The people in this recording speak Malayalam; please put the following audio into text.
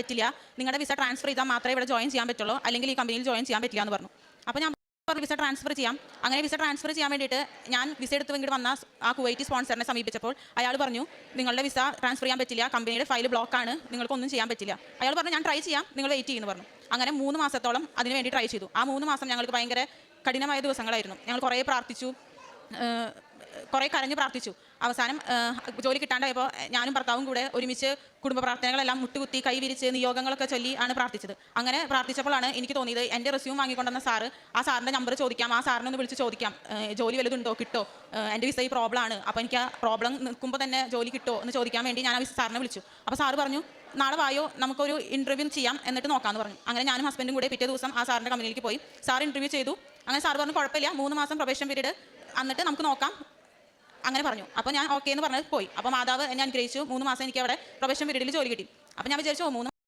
പറ്റില്ല, നിങ്ങളുടെ വിസ ട്രാൻസ്ഫർ ചെയ്താൽ മാത്രമേ ഇവിടെ ജോയിൻ ചെയ്യാൻ പറ്റുള്ളൂ, അല്ലെങ്കിൽ ഈ കമ്പനിയിൽ ജോയിൻ ചെയ്യാൻ പറ്റില്ല എന്ന് പറഞ്ഞു. അപ്പോൾ ഞാൻ വിസ ട്രാൻസ്ഫർ ചെയ്യാം. അങ്ങനെ വിസ ട്രാൻസ്ഫർ ചെയ്യാൻ വേണ്ടിയിട്ട് ഞാൻ വിസ എടുത്ത് ഇങ്ങോട്ട് വന്ന ആ കുവൈറ്റി സ്പോൺസറിനെ സമീപിച്ചപ്പോൾ അയാൾ പറഞ്ഞു നിങ്ങളുടെ വിസ ട്രാൻസ്ഫർ ചെയ്യാൻ പറ്റില്ല, കമ്പനിയുടെ ഫയൽ ബ്ലോക്കാണ്, നിങ്ങൾക്കൊന്നും ചെയ്യാൻ പറ്റില്ല. അയാൾ പറഞ്ഞു ഞാൻ ട്രൈ ചെയ്യാം, നിങ്ങൾ വെയിറ്റ് ചെയ്യുമെന്ന് പറഞ്ഞു. അങ്ങനെ 3 മാസത്തോളം അതിന് വേണ്ടി ട്രൈ ചെയ്തു. ആ 3 മാസം ഞങ്ങൾക്ക് ഭയങ്കര കഠിനമായ ദിവസങ്ങളായിരുന്നു. ഞങ്ങൾ കുറേ പ്രാർത്ഥിച്ചു, കുറേ കരഞ്ഞ് പ്രാർത്ഥിച്ചു. അവസാനം ജോലി കിട്ടാണ്ടായപ്പോൾ ഞാനും ഭർത്താവും കൂടെ ഒരുമിച്ച് കുടുംബ പ്രാർത്ഥനകളെല്ലാം മുട്ടുകുത്തി കൈവിരിച്ച് നിയോഗങ്ങളൊക്കെ ചൊല്ലി ആണ് പ്രാർത്ഥിച്ചത്. അങ്ങനെ പ്രാർത്ഥിച്ചപ്പോഴാണ് എനിക്ക് തോന്നിയത് എൻ്റെ റെസ്യൂം വാങ്ങിക്കൊണ്ടുവന്ന സാറ്, ആ സാറിൻ്റെ നമ്പർ ചോദിക്കാം, ആ സാറിനെ ഒന്ന് വിളിച്ച് ചോദിക്കാം ജോലി വലുതുണ്ടോ, കിട്ടോ, എൻ്റെ വിസ ഈ പ്രോബ്ലം ആണ്, അപ്പോൾ എനിക്ക് ആ പ്രോബ്ലം നിൽക്കുമ്പോൾ തന്നെ ജോലി കിട്ടുമോ എന്ന് ചോദിക്കാൻ വേണ്ടി ഞാൻ ആ സാറിനെ വിളിച്ചു. അപ്പോൾ സാറ് പറഞ്ഞു നാളെ വായോ, നമുക്കൊരു ഇൻ്റർവ്യൂ ചെയ്യാം, എന്നിട്ട് നോക്കാമെന്ന് പറഞ്ഞു. അങ്ങനെ ഞാനും ഹസ്ബൻഡും കൂടെ പിറ്റേ ദിവസം ആ സാറിൻ്റെ കമ്പനിയിലേക്ക് പോയി. സാർ ഇൻ്റർവ്യൂ ചെയ്തു. അങ്ങനെ സാർ പറഞ്ഞു കുഴപ്പമില്ല, 3 മാസം പ്രൊബേഷൻ പീരീഡ് എന്നിട്ട് നമുക്ക് നോക്കാം അങ്ങനെ പറഞ്ഞു. അപ്പോൾ ഞാൻ ഓക്കെ എന്ന് പറഞ്ഞത് പോയി. അപ്പോൾ മാതാവ് എന്നെ അനുഗ്രഹിച്ചു. 3 മാസം എനിക്ക് അവിടെ പ്രൊബേഷൻ പീരീഡിൽ ജോലി കിട്ടി. അപ്പോൾ ഞാൻ വിചാരിച്ചു 3